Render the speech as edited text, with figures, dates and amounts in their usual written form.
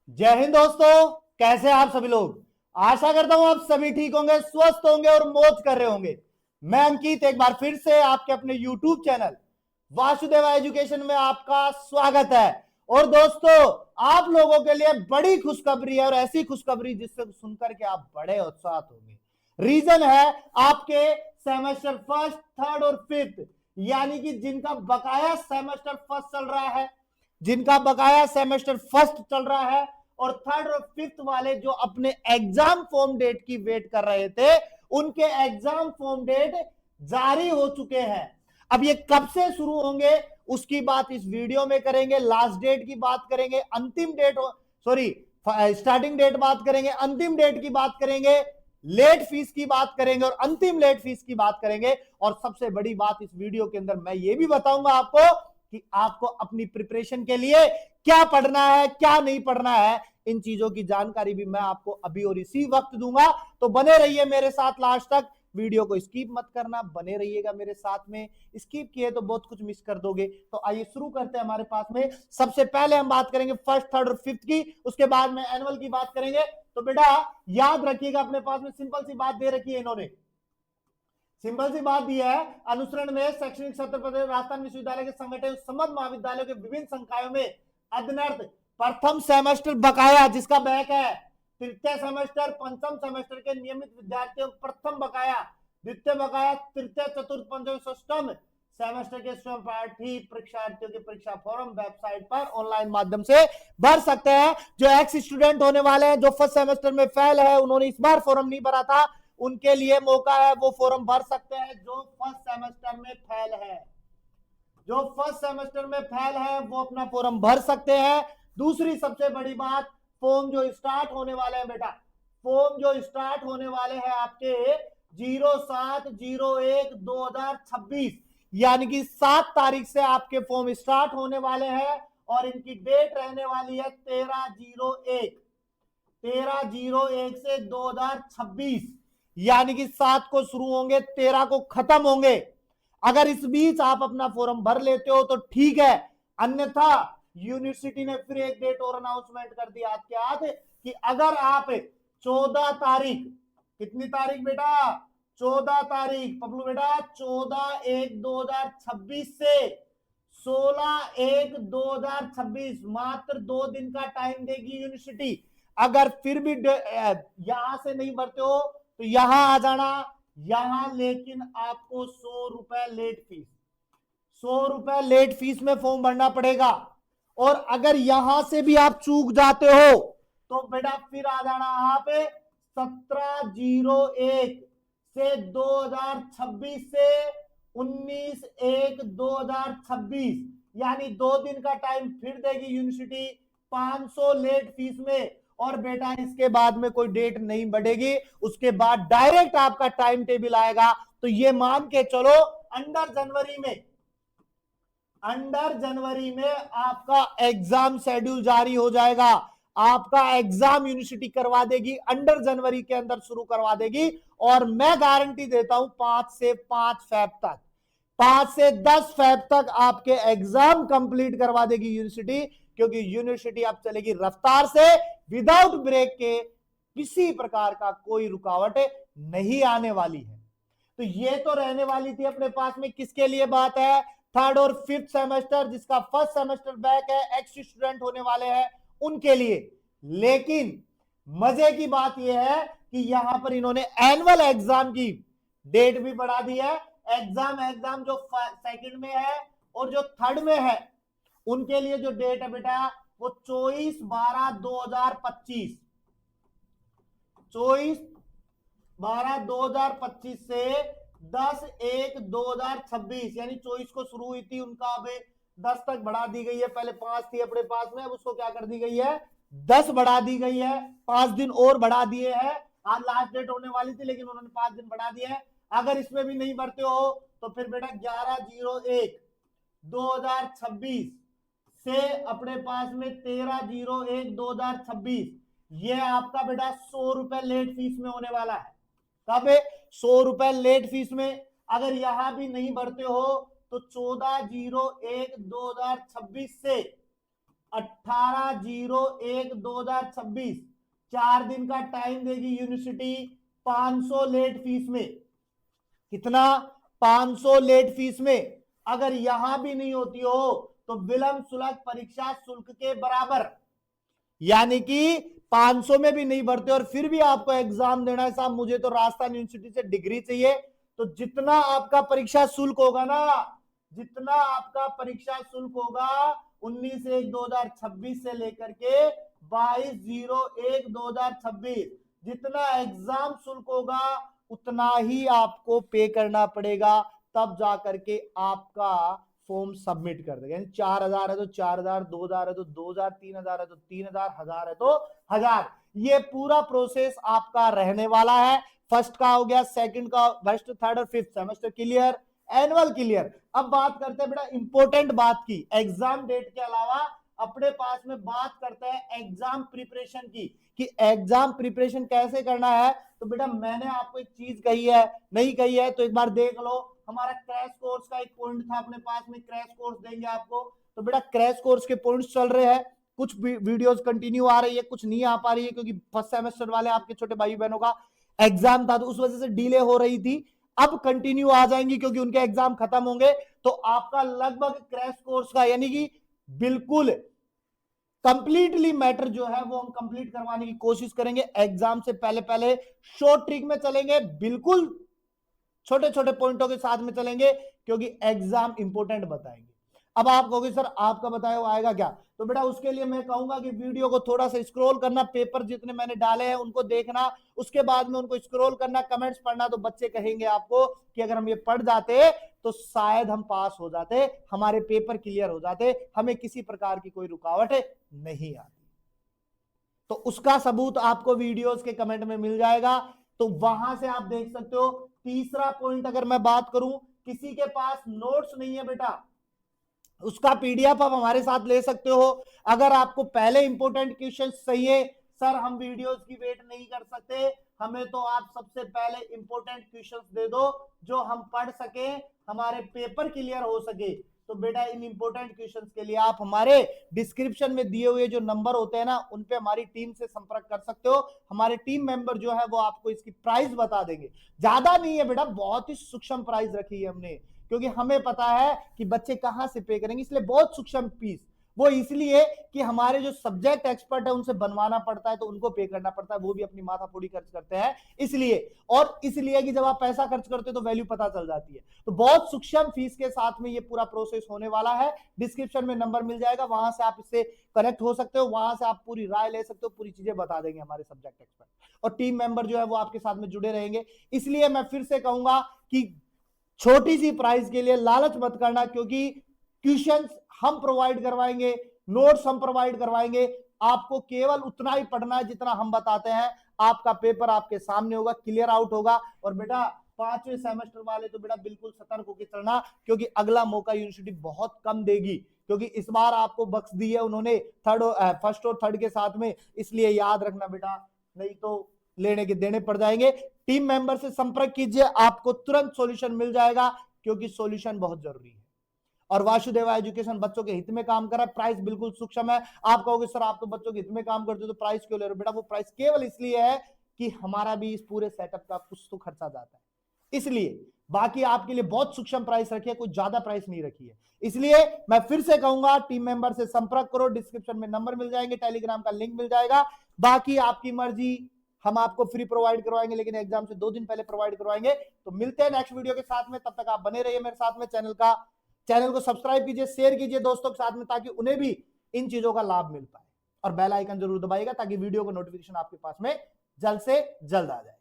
जय हिंद दोस्तों। कैसे हैं आप सभी लोग। आशा करता हूं आप सभी ठीक होंगे, स्वस्थ होंगे और मौज कर रहे होंगे। मैं अंकित एक बार फिर से आपके अपने YouTube चैनल वासुदेवा एजुकेशन में आपका स्वागत है। और दोस्तों, आप लोगों के लिए बड़ी खुशखबरी है और ऐसी खुशखबरी जिससे सुनकर के आप बड़े उत्साहित होंगे। रीजन है आपके सेमेस्टर फर्स्ट, थर्ड और फिफ्थ, यानी कि जिनका बकाया सेमेस्टर फर्स्ट चल रहा है, जिनका बकाया सेमेस्टर फर्स्ट चल रहा है और थर्ड और फिफ्थ वाले जो अपने एग्जाम फॉर्म डेट की वेट कर रहे थे, उनके एग्जाम फॉर्म डेट जारी हो चुके हैं। अब ये कब से शुरू होंगे उसकी बात इस वीडियो में करेंगे। लास्ट डेट की बात करेंगे, अंतिम डेट सॉरी स्टार्टिंग डेट बात करेंगे, अंतिम डेट की बात करेंगे, लेट फीस की बात करेंगे और अंतिम लेट फीस की बात करेंगे। और सबसे बड़ी बात इस वीडियो के अंदर मैं ये भी बताऊंगा आपको कि आपको अपनी प्रिपरेशन के लिए क्या पढ़ना है, क्या नहीं पढ़ना है। इन चीजों की जानकारी भी मैं आपको अभी और इसी वक्त दूंगा। तो बने रहिए मेरे साथ लास्ट तक, वीडियो को स्किप मत करना, बने रहिएगा मेरे साथ में। स्किप किए तो बहुत कुछ मिस कर दोगे। तो आइए शुरू करते हैं। हमारे पास में सबसे पहले हम बात करेंगे फर्स्ट, थर्ड और फिफ्थ की, उसके बाद में एनुअल की बात करेंगे। तो बेटा याद रखिएगा, अपने पास में सिंपल सी बात दे रखी है इन्होंने, सिंपल सी बात दी है। अनुसरण में शैक्षणिक सत्र प्रदेश राजस्थान विश्वविद्यालय के संगठन संबद्ध महाविद्यालयों के विभिन्न संकायों में अध्ययनरत प्रथम सेमेस्टर बकाया जिसका बैक है, तृतीय सेमेस्टर, पंचम सेमेस्टर के नियमित विद्यार्थियों प्रथम बकाया, द्वितीय बकाया, तृतीय, चतुर्थ, पंचम, षष्टम सेमेस्टर के स्वयं पाठी परीक्षार्थियों के परीक्षा फॉर्म वेबसाइट पर ऑनलाइन माध्यम से भर सकते हैं। जो एक्स स्टूडेंट होने वाले हैं, जो फर्स्ट सेमेस्टर में फेल है, उन्होंने इस बार फॉर्म नहीं भरा था, उनके लिए मौका है, वो फॉर्म भर सकते हैं। जो फर्स्ट सेमेस्टर में फेल है, जो फर्स्ट सेमेस्टर में फेल है वो अपना फॉर्म भर सकते हैं। दूसरी सबसे बड़ी बात, फॉर्म जो स्टार्ट होने वाले हैं बेटा, फॉर्म जो स्टार्ट होने वाले हैं आपके 07/01/2026, यानी कि 7 तारीख से आपके फॉर्म स्टार्ट होने वाले हैं और इनकी डेट रहने वाली है 13/01 से 2026, यानी कि 7 को शुरू होंगे, 13 को खत्म होंगे। अगर इस बीच आप अपना फॉर्म भर लेते हो तो ठीक है, अन्यथा यूनिवर्सिटी ने फिर एक डेट और अनाउंसमेंट कर दिया आपके हाथ कि अगर आप 14 तारीख, कितनी तारीख बेटा, 14 तारीख पबलू बेटा, 14/1/2026 से 16/1/2026, मात्र 2 दिन का टाइम देगी यूनिवर्सिटी। अगर फिर भी यहां से नहीं भरते हो तो यहां आ जाना यहां, लेकिन आपको 100 रुपए लेट फीस, 100 रुपए लेट फीस में फॉर्म भरना पड़ेगा। और अगर यहां से भी आप चूक जाते हो तो बेटा फिर आ जाना आप 17/01 से 2026 से 19/1/2026, यानी 2 दिन का टाइम फिर देगी यूनिवर्सिटी 500 लेट फीस में। और बेटा इसके बाद में कोई डेट नहीं बढ़ेगी, उसके बाद डायरेक्ट आपका टाइम टेबल आएगा। तो ये मान के चलो अंडर जनवरी में आपका एग्जाम शेड्यूल जारी हो जाएगा। आपका एग्जाम यूनिवर्सिटी करवा देगी, अंडर जनवरी के अंदर शुरू करवा देगी। और मैं गारंटी देता हूं 5 से 5 फेब तक, 5 से 10 फेब तक आपके एग्जाम कंप्लीट करवा देगी यूनिवर्सिटी, क्योंकि यूनिवर्सिटी अब चलेगी रफ्तार से, विदाउट ब्रेक के, किसी प्रकार का कोई रुकावट नहीं आने वाली है। तो ये तो रहने वाली थी अपने पास में किसके लिए बात है, थर्ड और फिफ्थ सेमेस्टर, जिसका फर्स्ट सेमेस्टर बैक है, एक्स स्टूडेंट होने वाले हैं उनके लिए। लेकिन मजे की बात यह है कि यहां पर इन्होंने एनुअल एग्जाम की डेट भी बढ़ा दी है। एग्जाम जो सेकंड में है और जो थर्ड में है, उनके लिए जो डेट है बेटा वो 24/12/2025, 24/12/2025 से 10/1/2026, यानी 24 को शुरू हुई थी उनका, अब 10 तक बढ़ा दी गई है। पहले 5 थी अपने पास में, अब उसको क्या कर दी गई है, 10 बढ़ा दी गई है, 5 दिन और बढ़ा दिए हैं। आज लास्ट डेट होने वाली थी लेकिन उन्होंने 5 दिन बढ़ा दिए हैं। अगर इसमें भी नहीं बढ़ते हो तो फिर बेटा 11/01/2026 से अपने पास में 13/01/2026, ये आपका बेटा 100 रुपए लेट फीस में होने वाला है। कब 100 रुपए लेट फीस में। अगर यहां भी नहीं भरते हो तो 14/01/2026 से 18/01/2026 4 दिन का टाइम देगी यूनिवर्सिटी 500 लेट फीस में। कितना? 500 लेट फीस में। अगर यहां भी नहीं होती हो तो विलंब शुल्क परीक्षा शुल्क के बराबर, यानी कि 500 में भी नहीं भरते और फिर भी आपको एग्जाम देना है साहब, मुझे तो राजस्थान यूनिवर्सिटी से डिग्री चाहिए, तो जितना आपका परीक्षा शुल्क होगा ना, जितना आपका परीक्षा शुल्क होगा 19/1/2026 से लेकर के 22/01/2026 जितना एग्जाम शुल्क होगा उतना ही आपको पे करना पड़ेगा, तब जाकर के आपका फॉर्म सबमिट कर देगा। यानी 4,000 है तो 4,000, 2,000 है तो 2,000, 3,000 है तो 3,000, 1,000 है तो 1,000। ये पूरा प्रोसेस आपका रहने वाला है। फर्स्ट का हो गया, सेकंड का, फर्स्ट, थर्ड और fifth semester clear, annual clear. अब बात करते हैं बेटा इंपॉर्टेंट बात की, एग्जाम डेट के अलावा अपने पास में बात करते हैं एग्जाम प्रिपरेशन की, कि एग्जाम प्रिपरेशन कैसे करना है। तो बेटा मैंने आपको एक चीज कही है, नहीं कही है तो एक बार देख लो। हमारा क्रैश कोर्स का एक पॉइंट था अपने पास में, क्रैश कोर्स देंगे आपको। तो बेटा क्रैश कोर्स के पॉइंट्स चल रहे हैं, कुछ वीडियोस कंटिन्यू आ रही है, कुछ नहीं आ पा रही है क्योंकि फर्स्ट सेमेस्टर वाले आपके छोटे भाई बहनों का एग्जाम था तो उस वजह से डिले हो रही थी। अब कंटिन्यू आ जाएंगी क्योंकि उनके एग्जाम खत्म होंगे। तो आपका लगभग क्रैश कोर्स का यानी कि बिल्कुल कंप्लीटली मैटर जो है वो हम कंप्लीट करवाने की कोशिश करेंगे। एग्जाम से पहले पहले शॉर्ट ट्रिक में चलेंगे, बिल्कुल छोटे छोटे पॉइंटों के साथ में चलेंगे क्योंकि एग्जाम इंपॉर्टेंट बताएंगे। अब आप कहोगे सर आपका बताया हुआ आएगा क्या? तो बेटा उसके लिए मैं कहूंगा कि वीडियो को थोड़ा सा स्क्रॉल करना, पेपर जितने मैंने डाले हैं उनको देखना, उसके बाद में उनको स्क्रॉल करना, कमेंट्स पढ़ना। तो बच्चे कहेंगे आपको कि अगर हम ये पढ़ जाते तो शायद हम पास हो जाते, हमारे पेपर क्लियर हो जाते, हमें किसी प्रकार की कोई रुकावट नहीं आती। तो उसका सबूत आपको वीडियोस के कमेंट में मिल जाएगा, तो वहां से आप देख सकते हो। तीसरा पॉइंट अगर मैं बात करूं, किसी के पास नोट्स नहीं है बेटा, उसका पीडीएफ आप हमारे साथ ले सकते हो। अगर आपको पहले इंपॉर्टेंट क्वेश्चन चाहिए, सर हम वीडियोस की वेट नहीं कर सकते, हमें तो आप सबसे पहले इंपॉर्टेंट क्वेश्चंस दे दो जो हम पढ़ सके, हमारे पेपर क्लियर हो सके। तो बेटा इन इंपॉर्टेंट क्वेश्चंस के लिए आप हमारे डिस्क्रिप्शन में दिए हुए जो नंबर होते हैं ना, उन पे हमारी टीम से संपर्क कर सकते हो। हमारे टीम मेंबर जो है वो आपको इसकी प्राइस बता देंगे। ज्यादा नहीं है बेटा, बहुत ही सूक्ष्म प्राइस रखी है हमने, क्योंकि हमें पता है कि बच्चे कहां से पे करेंगे, इसलिए बहुत सूक्ष्म फीस। वो इसलिए कि हमारे जो सब्जेक्ट एक्सपर्ट है उनसे बनवाना पड़ता है तो उनको पे करना पड़ता है, वो भी अपनी माथाफोड़ी खर्च करते हैं इसलिए। और इसलिए कि जब आप पैसा खर्च करते हो तो वैल्यू पता चल जाती है। तो बहुत सूक्ष्म फीस के साथ में ये पूरा प्रोसेस होने वाला है। डिस्क्रिप्शन में नंबर मिल जाएगा, वहां से आप इससे कनेक्ट हो सकते हो, वहां से आप पूरी राय ले सकते हो, पूरी चीजें बता देंगे हमारे सब्जेक्ट एक्सपर्ट, और टीम मेंबर जो है वो आपके साथ में जुड़े रहेंगे। इसलिए मैं फिर से कहूंगा कि छोटी सी प्राइस के लिए लालच मत करना, क्योंकि क्वेश्चंस हम प्रोवाइड करवाएंगे, नोट्स हम प्रोवाइड करवाएंगे, आपको केवल उतना ही पढ़ना है जितना हम बताते हैं। आपका पेपर आपके सामने होगा, क्लियर आउट होगा। और बेटा 5वें सेमेस्टर वाले तो बेटा बिल्कुल सतर्क होकर चलना, क्योंकि अगला मौका यूनिवर्सिटी बहुत कम देगी, क्योंकि इस बार आपको बख्श दी है उन्होंने फर्स्ट और थर्ड के साथ में। इसलिए याद रखना बेटा, नहीं तो लेने के देने पड़ जाएंगे। टीम मेंबर से संपर्क कीजिए, आपको तुरंत सॉल्यूशन मिल जाएगा, क्योंकि सॉल्यूशन बहुत जरूरी है। और वासुदेवा एजुकेशन बच्चों के हित में काम कर रहा है। प्राइस बिल्कुल सूक्ष्म है। आप कहोगे सर आप तो बच्चों के हित में काम करते हो तो प्राइस क्यों ले रहे हो? बेटा वो प्राइस केवल इसलिए है कि हमारा भी इस पूरे सेटअप का कुछ तो खर्चा जाता है, इसलिए। बाकी आपके लिए बहुत सूक्ष्म प्राइस रखी है, कोई ज्यादा प्राइस नहीं रखी है। इसलिए मैं फिर से कहूंगा टीम मेंबर से संपर्क करो, डिस्क्रिप्शन में नंबर मिल जाएंगे, टेलीग्राम का लिंक मिल जाएगा। बाकी आपकी मर्जी, हम आपको फ्री प्रोवाइड करवाएंगे, लेकिन एग्जाम से 2 दिन पहले प्रोवाइड करवाएंगे। तो मिलते हैं नेक्स्ट वीडियो के साथ में, तब तक आप बने रहिए मेरे साथ में। चैनल को सब्सक्राइब कीजिए, शेयर कीजिए दोस्तों के साथ में, ताकि उन्हें भी इन चीजों का लाभ मिल पाए। और बेल आइकन जरूर दबाइएगा ताकि वीडियो का नोटिफिकेशन आपके पास में जल्द से जल्द आ जाए।